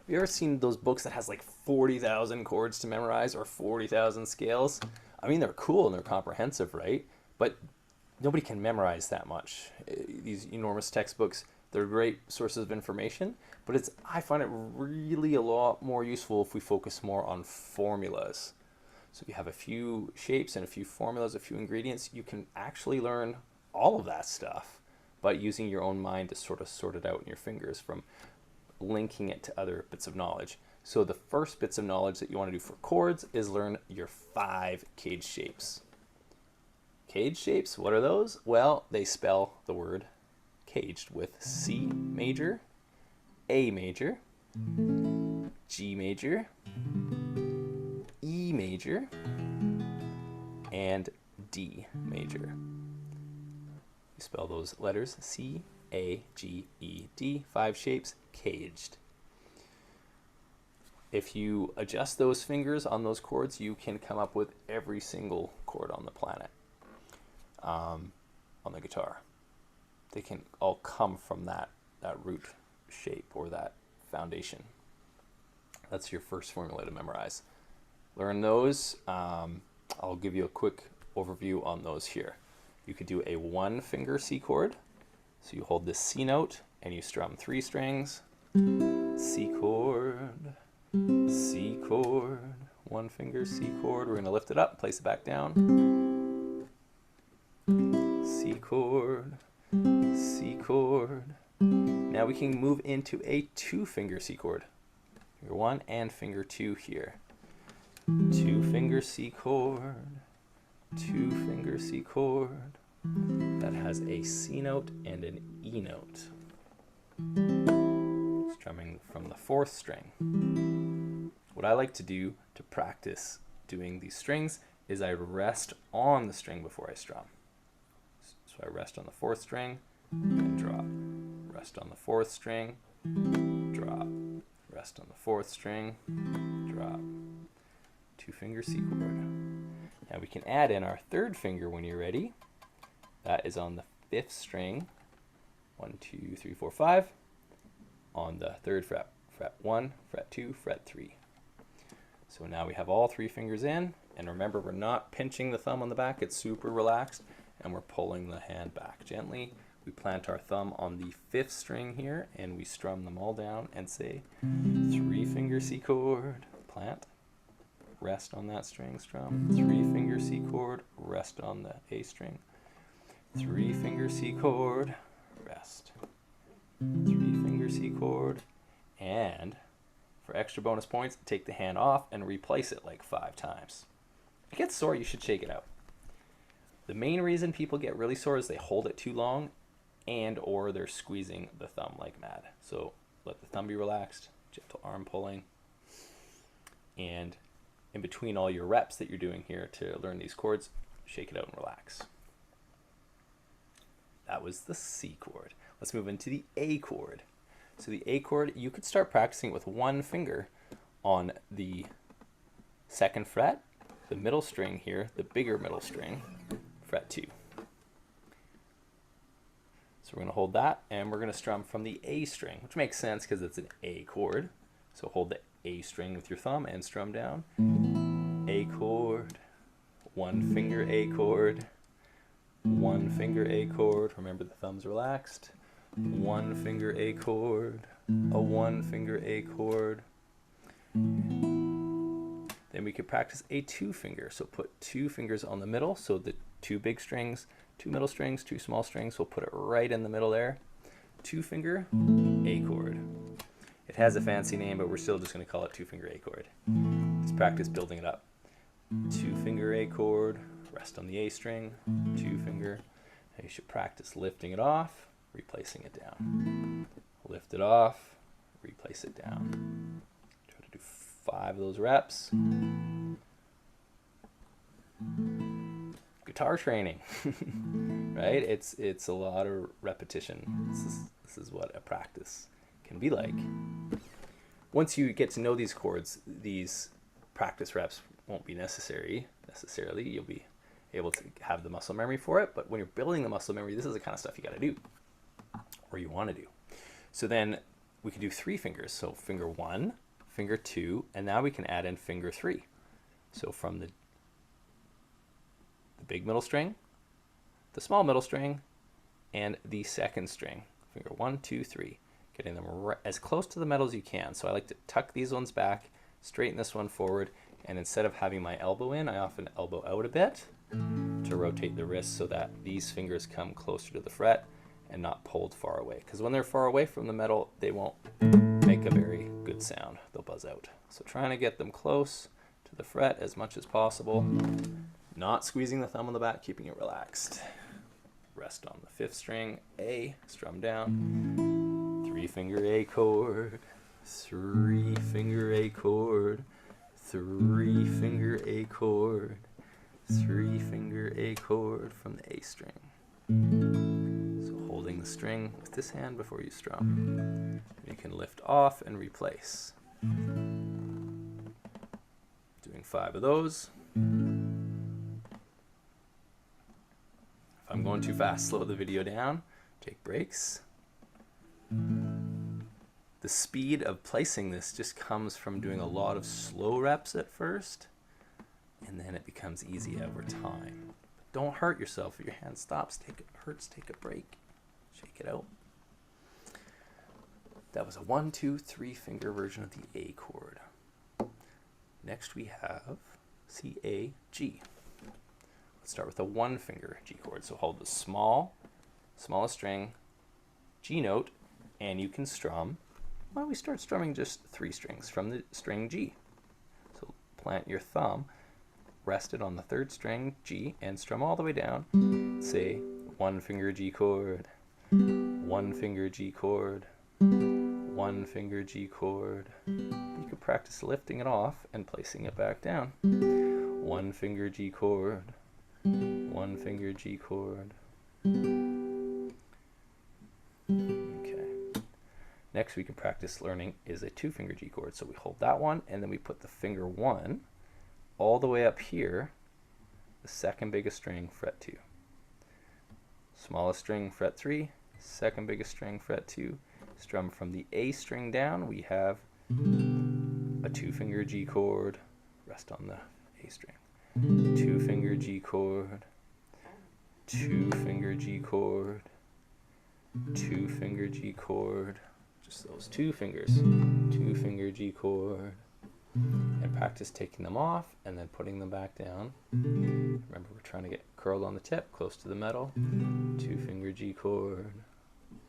you ever seen those books that has like 40,000 chords to memorize or 40,000 scales? I mean, they're cool and they're comprehensive, right? But nobody can memorize that much. These enormous textbooks, they're great sources of information, but I find it really a lot more useful if we focus more on formulas. So if you have a few shapes and a few formulas, a few ingredients, you can actually learn all of that stuff by using your own mind to sort of sort it out in your fingers from linking it to other bits of knowledge. So the first bits of knowledge that you want to do for chords is learn your 5 cage shapes. Cage shapes, what are those? Well, they spell the word caged with C major, A major, G major, E major, and D major. You spell those letters C, A, G, E, D, 5 shapes, caged. If you adjust those fingers on those chords, you can come up with every single chord on the planet on the guitar. They can all come from that root shape or that foundation. That's your first formula to memorize. Learn those. I'll give you a quick overview on those here. You could do a 1-finger C chord. So you hold this C note and you strum 3 strings. C chord, C chord, 1-finger C chord. We're going to lift it up, place it back down. C chord, C chord. Now we can move into a 2-finger C chord. Finger 1 and finger 2 here. 2-finger C chord, 2-finger C chord. That has a C note and an E note. Strumming from the 4th string. What I like to do to practice doing these strings is I rest on the string before I strum. So I rest on the 4th string and drop. Rest on the 4th string, drop. Rest on the 4th string, drop. 2-finger C chord. Now we can add in our 3rd finger when you're ready. That is on the 5th string. 1, 2, 3, 4, 5. On the 3rd fret. Fret 1, fret 2, fret 3. So now we have all 3 fingers in. And remember, we're not pinching the thumb on the back. It's super relaxed. And we're pulling the hand back gently. We plant our thumb on the 5th string here. And we strum them all down and say 3-finger C chord. Plant. Rest on that string, strum. 3-finger C chord. Rest on the A string. 3-finger C chord. Rest. 3-finger C chord. And for extra bonus points, take the hand off and replace it like 5 times. If it gets sore, you should shake it out. The main reason people get really sore is they hold it too long and or they're squeezing the thumb like mad. So let the thumb be relaxed, gentle arm pulling. And in between all your reps that you're doing here to learn these chords, shake it out and relax. That was the C chord. Let's move into the A chord. So the A chord, you could start practicing with 1 finger on the 2nd fret, the middle string here, the bigger middle string, fret 2. So we're going to hold that and we're going to strum from the A string, which makes sense because it's an A chord. So hold the A string with your thumb and strum down. A chord, 1-finger A chord, 1-finger A chord. Remember the thumb's relaxed. 1-finger A chord, a 1-finger A chord. Then we could practice a 2-finger. So put 2 fingers on the middle. So the 2 big strings, 2 middle strings, 2 small strings. We'll put it right in the middle there. 2-finger A chord. It has a fancy name, but we're still just going to call it 2-finger A chord. Just practice building it up. 2-finger A chord, rest on the A string, 2-finger. Now you should practice lifting it off, replacing it down. Lift it off, replace it down. Try to do 5 of those reps. Guitar training, right? It's a lot of repetition. This is what a practice can be like. Once you get to know these chords, these practice reps won't be necessarily. You'll be able to have the muscle memory for it, but when you're building the muscle memory, this is the kind of stuff you got to do, or you want to do. So then we can do 3 fingers. So finger 1, finger 2, and now we can add in finger 3. So from the big middle string, the small middle string, and the second string. Finger 1, 2, 3. Getting them as close to the metal as you can. So I like to tuck these ones back, straighten this one forward, and instead of having my elbow in, I often elbow out a bit to rotate the wrist so that these fingers come closer to the fret and not pulled far away. Because when they're far away from the metal, they won't make a very good sound. They'll buzz out. So trying to get them close to the fret as much as possible. Not squeezing the thumb on the back, keeping it relaxed. Rest on the 5th string, A, strum down. 3 finger A chord, 3 finger A chord, 3 finger A chord, 3 finger A chord from the A string. So holding the string with this hand before you strum. You can lift off and replace. Doing 5 of those. If I'm going too fast, slow the video down, take breaks. The speed of placing this just comes from doing a lot of slow reps at first, and then it becomes easy over time. But don't hurt yourself. If your hand stops, take a break. Shake it out. That was a 1, 2, 3 finger version of the A chord. Next we have C, A, G. Let's start with a 1 finger G chord. So hold the smallest string, G note, and you can strum. Why don't we start strumming just 3 strings from the string G? So plant your thumb, rest it on the 3rd string G, and strum all the way down. Say 1 finger G chord, 1 finger G chord, 1 finger G chord. You could practice lifting it off and placing it back down. 1 finger G chord, 1 finger G chord. Okay. Next we can practice learning is a 2 finger G chord. So we hold that one and then we put the finger 1 all the way up here, the 2nd biggest string, fret 2. Smallest string, fret 3, 2nd biggest string, fret 2. Strum from the A string down, we have a 2 finger G chord, rest on the A string. 2 finger G chord, 2 finger G chord, 2 finger G chord, just those 2 fingers, 2 finger G chord, and practice taking them off and then putting them back down. Remember, we're trying to get curled on the tip, close to the metal. 2 finger G chord,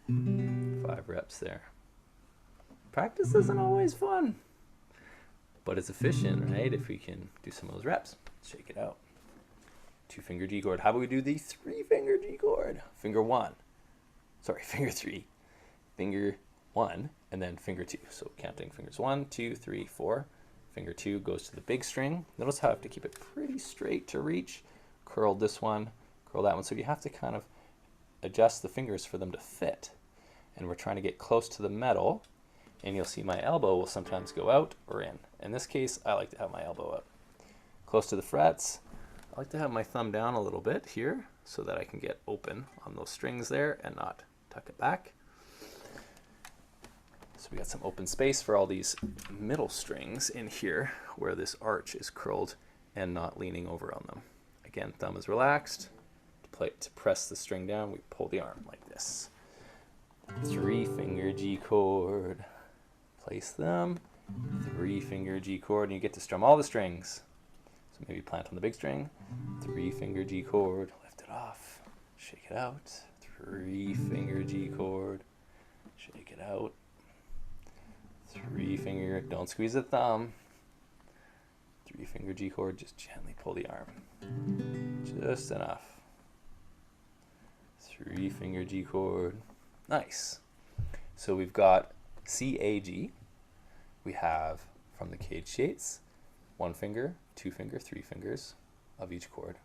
5 reps there. Practice isn't always fun, but it's efficient, right? If we can do some of those reps, shake it out. 2 finger G chord. How about we do the 3 finger G chord? Finger 1, sorry, finger 3, finger 1, and then finger 2. So counting fingers 1, 2, 3, 4. Finger 2 goes to the big string. Notice how I have to keep it pretty straight to reach. Curl this one, curl that one. So you have to kind of adjust the fingers for them to fit. And we're trying to get close to the metal, and you'll see my elbow will sometimes go out or in. In this case, I like to have my elbow up. Close to the frets, I like to have my thumb down a little bit here so that I can get open on those strings there and not tuck it back. So we got some open space for all these middle strings in here where this arch is curled and not leaning over on them. Again, thumb is relaxed. To press the string down, we pull the arm like this. 3 finger G chord, place them, 3 finger G chord, and you get to strum all the strings. So maybe plant on the big string, 3 finger G chord, lift it off, shake it out, 3 finger G chord, shake it out, 3 finger, don't squeeze the thumb, 3 finger G chord, just gently pull the arm, just enough, 3 finger G chord. Nice. So we've got C, A, G. We have from the cage shapes, 1 finger, 2 finger, 3 fingers of each chord.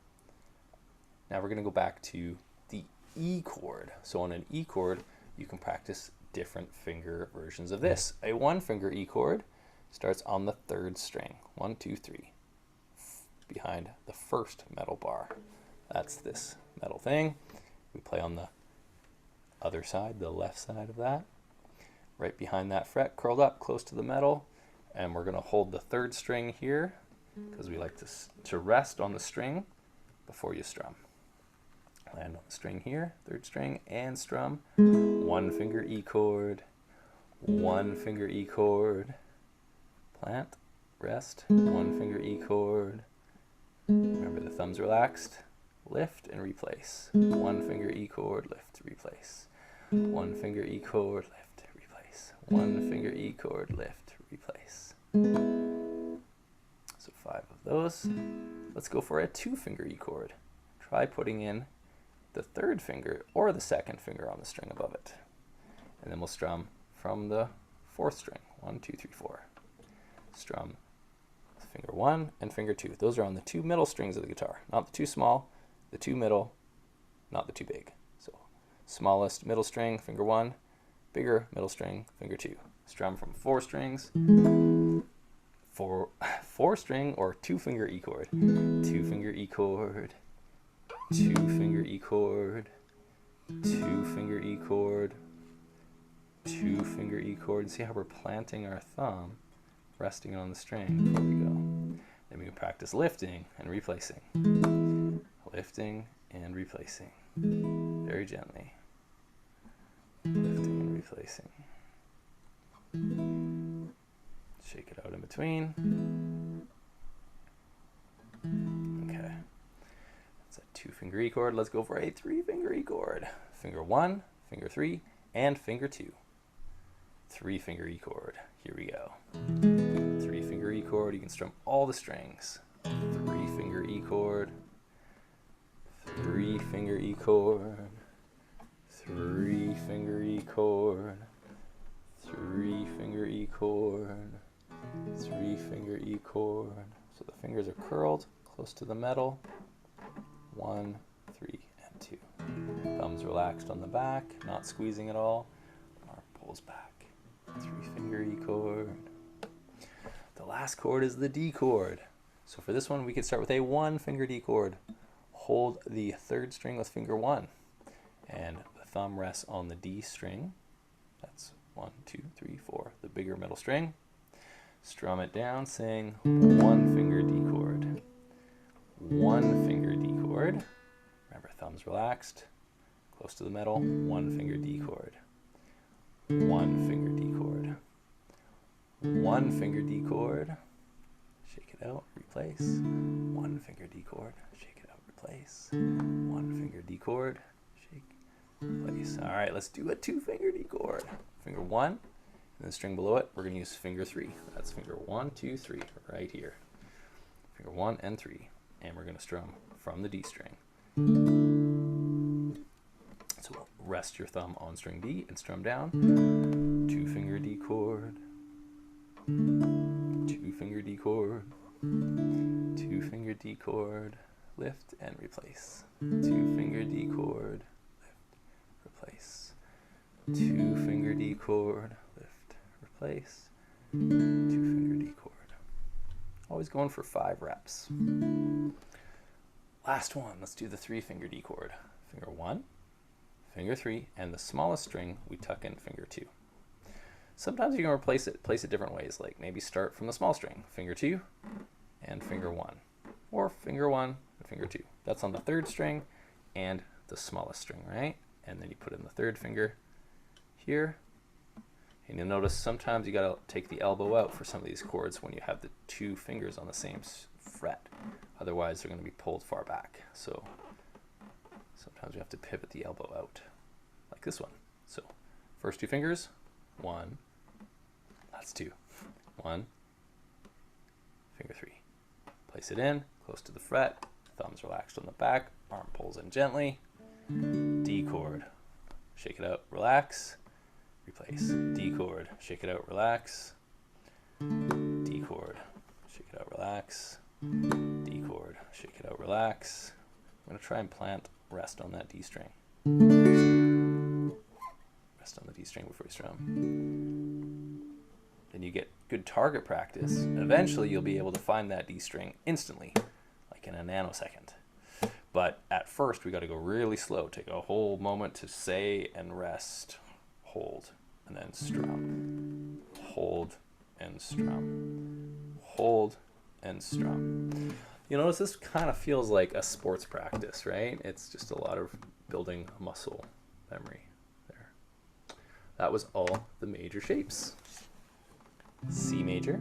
Now we're going to go back to the E chord. So on an E chord, you can practice different finger versions of this. A 1 finger E chord starts on the 3rd string. 1, 2, 3. Behind the 1st metal bar. That's this metal thing. We play on the other side, the left side of that. right behind that fret, curled up close to the metal. And we're going to hold the third string here because we like to rest on the string before you strum. Land on the string here, third string, and strum. One finger E chord, one finger E chord, plant, rest, one finger E chord. Remember the thumb's relaxed, lift and replace. One finger E chord, lift, replace. One finger E chord, lift, replace. One finger E chord, lift, replace. So 5 of those. Let's go for a 2-finger E chord. Try putting in the third finger or the second finger on the string above it. And then we'll strum from the 4th string. 1, 2, 3, 4. Strum finger 1 and finger 2. Those are on the 2 middle strings of the guitar. Not the 2 small, the 2 middle, not the 2 big. So smallest middle string, finger 1, bigger middle string, finger 2. Strum from 4 strings. 4 string or 2-finger E chord. 2-finger E chord. 2-finger E chord, 2-finger E chord, 2-finger E chord. And see how we're planting our thumb, resting it on the string before we go. Then we can practice lifting and replacing. Lifting and replacing. Very gently. Lifting and replacing. Shake it out in between. Okay. That's a 2-finger E chord. Let's go for a 3-finger E chord. Finger 1, finger 3, and finger 2. 3-finger E chord. Here we go. 3-finger E chord. You can strum all the strings. 3-finger E chord. 3-finger E chord. 3-finger E chord. 3-finger E chord. 3-finger E chord. So the fingers are curled close to the metal. 1, 3, and 2. Thumbs relaxed on the back, not squeezing at all. Arm pulls back. 3-finger E chord. The last chord is the D chord. So for this one, we could start with a 1-finger D chord. Hold the 3rd string with finger 1. And the thumb rests on the D string. That's 1, 2, 3, 4, the bigger middle string. Strum it down, saying 1-finger D chord. 1-finger D chord. Remember, thumbs relaxed, close to the metal. 1-finger D chord. 1-finger D chord. 1-finger D chord. Shake it out, replace. 1-finger D chord. Shake it out, replace. 1-finger D chord. Shake, replace. All right, let's do a 2-finger D chord. Finger 1, and the string below it, we're going to use finger 3. That's finger 1, 2, 3, right here. Finger 1 and 3. And we're going to strum from the D string. So we'll rest your thumb on string D and strum down. 2-finger D chord. 2-finger D chord. 2-finger D chord. Lift and replace. 2-finger D chord. Lift, replace. 2-finger D chord. Lift, replace. 2-finger D chord. Always going for 5 reps. Last one, let's do the 3-finger D chord. Finger 1, finger 3, and the smallest string we tuck in finger 2. Sometimes you can place it different ways, like maybe start from the small string, finger 2 and finger 1, or finger 1 and finger 2. That's on the 3rd string and the smallest string, right? And then you put in the 3rd finger here. And you'll notice sometimes you gotta take the elbow out for some of these chords when you have the 2 fingers on the same fret. Otherwise, they're gonna be pulled far back. So sometimes we have to pivot the elbow out, like this one. So first 2 fingers, 1, that's 2, 1, finger 3. Place it in, close to the fret, thumbs relaxed on the back, arm pulls in gently. D chord, shake it out, relax. Replace. D chord, shake it out, relax. D chord, shake it out, relax. D chord, shake it out, relax. I'm going to try and plant rest on that D string. Rest on the D string before you strum. Then you get good target practice. Eventually you'll be able to find that D string instantly, like in a nanosecond. But at first we got to go really slow. Take a whole moment to say and rest. Hold, and then strum. Hold and strum. Hold and strum. You notice this kind of feels like a sports practice, right? It's just a lot of building muscle memory there. That was all the major shapes. C major,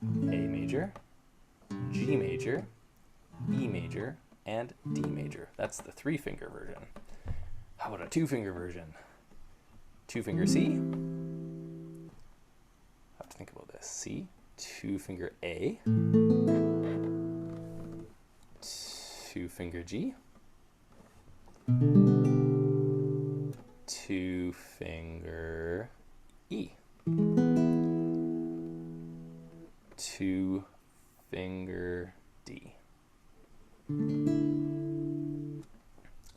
A major, G major, E major, and D major. That's the 3-finger version. How about a 2-finger version? 2-finger C. Have to think about this. C, 2-finger A, 2-finger G, 2-finger E, 2-finger D.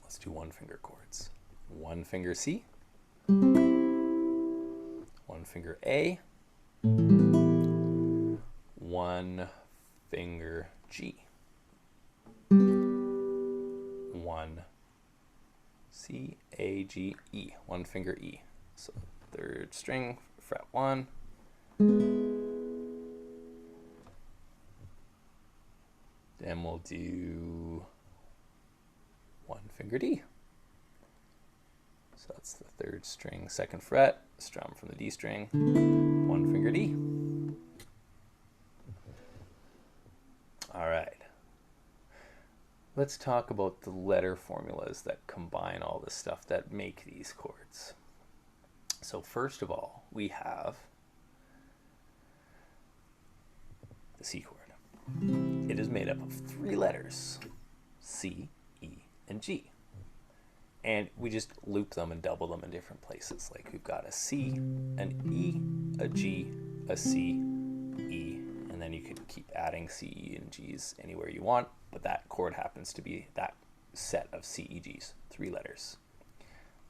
Let's do 1-finger chords. 1-finger C, 1-finger A, 1-finger G, 1 C, A, G, E, 1-finger E. So 3rd string, fret 1. Then we'll do 1-finger D. So that's the 3rd string, 2nd fret, strum from the D string, 1-finger D. All right. Let's talk about the letter formulas that combine all this stuff that make these chords. So first of all, we have the C chord. It is made up of 3 letters, C, E, and G. And we just loop them and double them in different places. Like we've got a C, an E, a G, a C, E, and then you could keep adding C, E, and Gs anywhere you want, but that chord happens to be that set of C, E, Gs, 3 letters.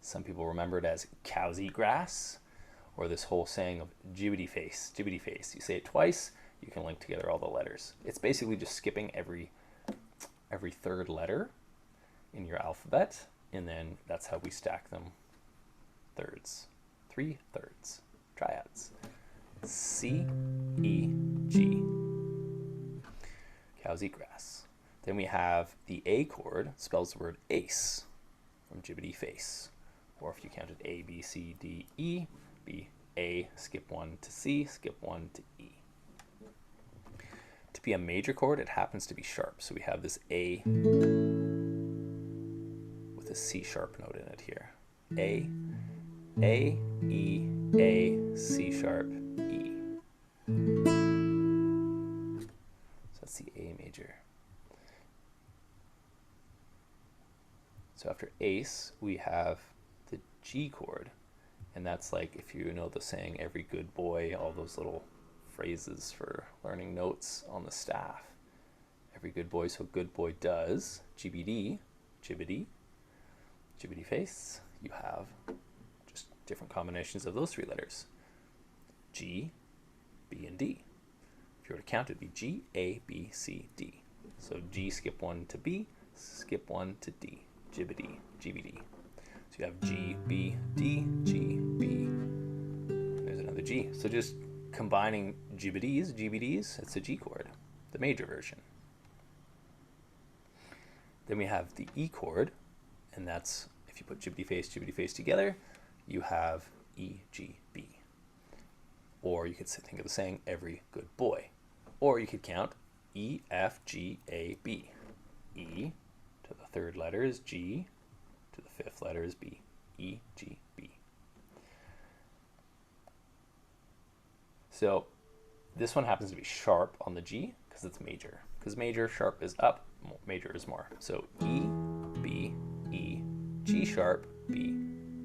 Some people remember it as cows eat grass, or this whole saying of jibbity face, jibbity face. You say it twice, you can link together all the letters. It's basically just skipping every 3rd letter in your alphabet, and then that's how we stack them. Thirds. 3 thirds. Triads. C, E, G. Cows eat grass. Then we have the A chord, spells the word ace, from jibbity face. Or if you counted A, B, C, D, E, be A, skip 1 to C, skip 1 to E. To be a major chord, it happens to be sharp. So we have this A with a C sharp note in it here. A, E, A, C sharp, E. So that's the A major. So after ace, we have the G chord. And that's like, if you know the saying, every good boy, all those little phrases for learning notes on the staff. Every good boy, so good boy does. GBD, jibbity, jibbity face. You have just different combinations of those 3 letters. G, B, and D. If you were to count, it'd be G, A, B, C, D. So G, skip 1 to B, skip 1 to D. Jibbity, GBD. So you have G, B, D, G, B. And there's another G. So just combining GBDs, it's a G chord, the major version. Then we have the E chord, and that's, if you put jibbity face together, you have E, G, B. Or you could think of the saying, every good boy. Or you could count E, F, G, A, B. E to the 3rd letter is G, to the 5th letter is B. E, G, B. So this one happens to be sharp on the G because it's major. Because major, sharp is up, major is more. So E, B, E, G sharp, B,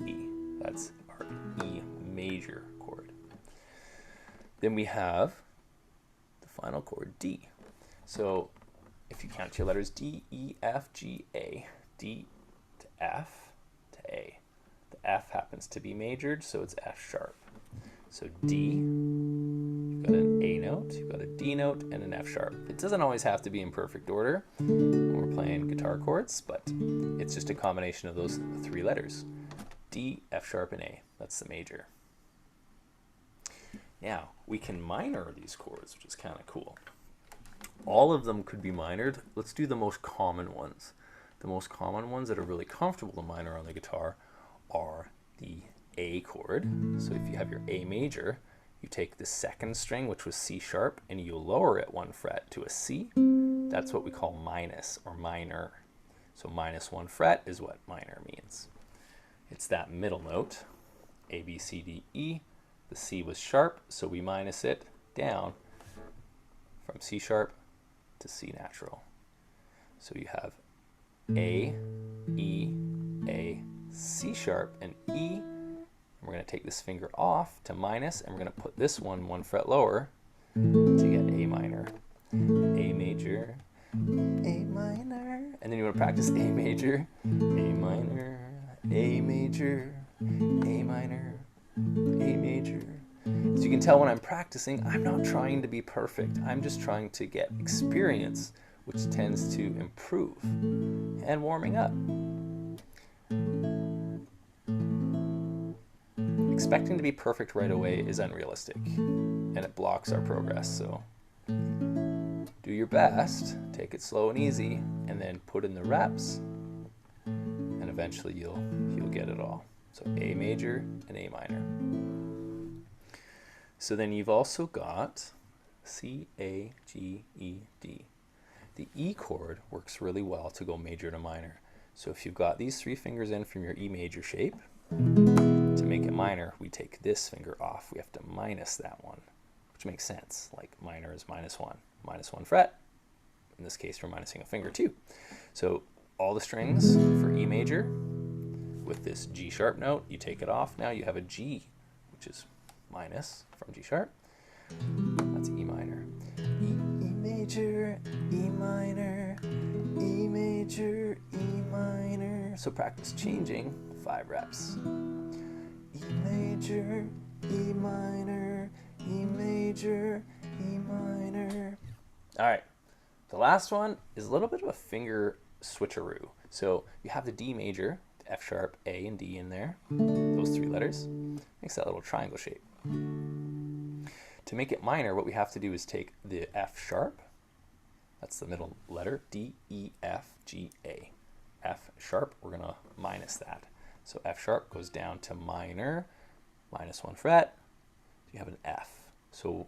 E. That's our E major chord. Then we have the final chord, D. So if you count your letters D, E, F, G, A, D to F to A. The F happens to be majored, so it's F sharp. So D, you've got an A note, you've got a D note, and an F sharp. It doesn't always have to be in perfect order when we're playing guitar chords, but it's just a combination of those 3 letters. D, F sharp, and A. That's the major. Now, we can minor these chords, which is kind of cool. All of them could be minored. Let's do the most common ones. The most common ones that are really comfortable to minor on the guitar are the A chord. So if you have your A major, you take the second string, which was C sharp, and you lower it 1 fret to a C. That's what we call minus or minor. So minus 1 fret is what minor means. It's that middle note, A, B, C, D, E. The C was sharp, so we minus it down from C sharp to C natural. So you have A, E, A, C sharp, and E. And we're going to take this finger off to minus, and we're going to put this one 1 fret lower to get A minor. A major, A minor. And then you want to practice A major, A minor, A major, A minor, A major. As you can tell when I'm practicing, I'm not trying to be perfect. I'm just trying to get experience, which tends to improve, and warming up. Expecting to be perfect right away is unrealistic, and it blocks our progress. So do your best, take it slow and easy, and then put in the reps, and eventually you'll get it all. So A major and A minor. So then you've also got C, A, G, E, D. The E chord works really well to go major to minor. So if you've got these 3 fingers in from your E major shape, to make it minor, we take this finger off. We have to minus that one, which makes sense. Like minor is minus 1 fret. In this case, we're minusing a finger too. So all the strings for E major with this G sharp note, you take it off. Now you have a G, which is minus from G sharp. That's E minor. E major, E minor, E major, E minor. So practice changing 5 reps. E major, E minor, E major, E minor. All right, the last one is a little bit of a finger switcheroo. So you have the D major, the F sharp, A, and D in there. Those 3 letters makes that little triangle shape. To make it minor, what we have to do is take the F sharp, that's the middle letter, D, E, F, G, A. F sharp, we're going to minus that. So F sharp goes down to minor, minus 1 fret. You have an F. So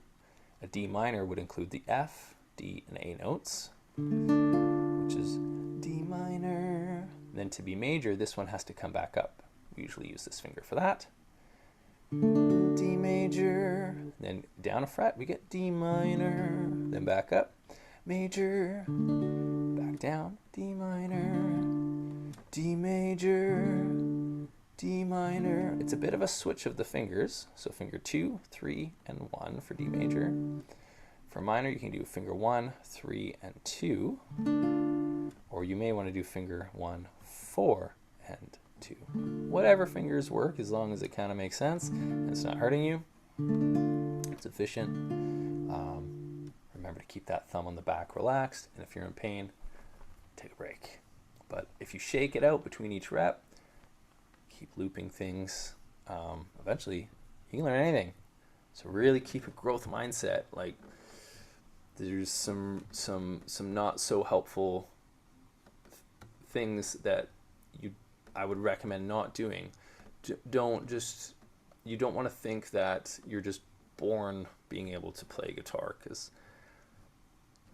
a D minor would include the F, D, and A notes, which is D minor. Then to be major, this one has to come back up. We usually use this finger for that. D major, then down a fret, we get D minor, then back up, major, back down, D minor, D major, D minor. It's a bit of a switch of the fingers, so finger 2, 3, and 1 for D major. For minor, you can do finger 1, 3, and 2, or you may want to do finger 1, 4, and 2. Whatever fingers work, as long as it kind of makes sense and it's not hurting you. It's efficient. Remember to keep that thumb on the back relaxed, and if you're in pain, take a break. But if you shake it out between each rep, keep looping things, eventually you can learn anything. So really keep a growth mindset. Like there's some not so helpful things that I would recommend not doing. You don't want to think that you're just born being able to play guitar, because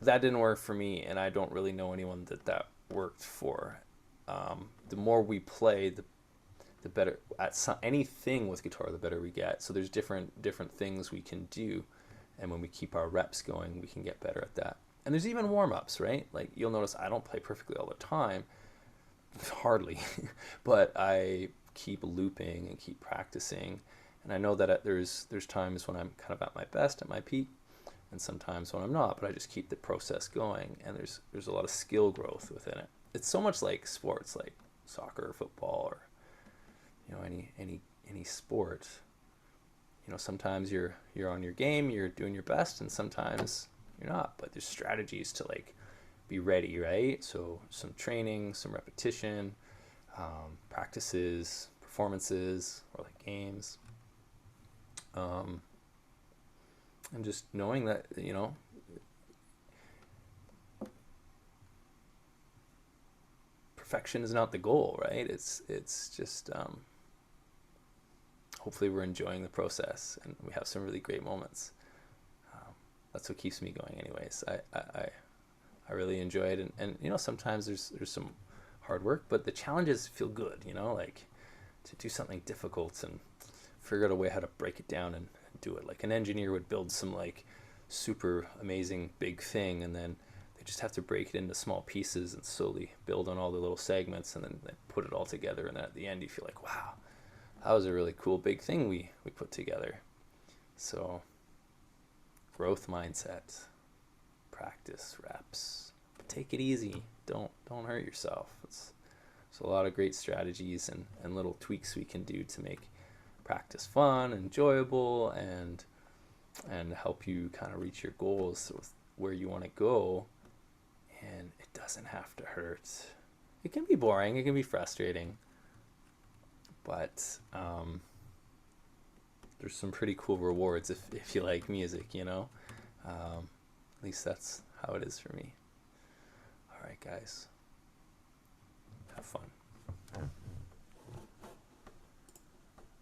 that didn't work for me, and I don't really know anyone that worked for. The more we play, the better at anything with guitar, the better we get. So there's different things we can do, and when we keep our reps going, we can get better at that. And there's even warm-ups, right? Like you'll notice I don't play perfectly all the time, hardly, but I keep looping and keep practicing. And I know that there's times when I'm kind of at my best, at my peak, and sometimes when I'm not, but I just keep the process going, and there's a lot of skill growth within it. It's so much like sports, like soccer or football, or any sport. Sometimes you're on your game, you're doing your best, and sometimes you're not, but there's strategies to like be ready, right? So some training, some repetition, practices, performances or like games. And just knowing that, you know, perfection is not the goal, right? It's just hopefully we're enjoying the process and we have some really great moments. That's what keeps me going, anyways. I really enjoy it, and you know, sometimes there's some hard work, but the challenges feel good. You know, like to do something difficult and figure out a way how to break it down and do it. Like an engineer would build some like super amazing big thing, and then they just have to break it into small pieces and slowly build on all the little segments, and then they put it all together. And then at the end, you feel like, wow, that was a really cool big thing we put together. So growth mindset, practice, reps, but take it easy. Don't hurt yourself. It's a lot of great strategies and little tweaks we can do to make practice fun, enjoyable, and help you kind of reach your goals with where you want to go. And it doesn't have to hurt. It can be boring, it can be frustrating, but there's some pretty cool rewards if you like music, you know. At least that's how it is for me. All right, guys, have fun.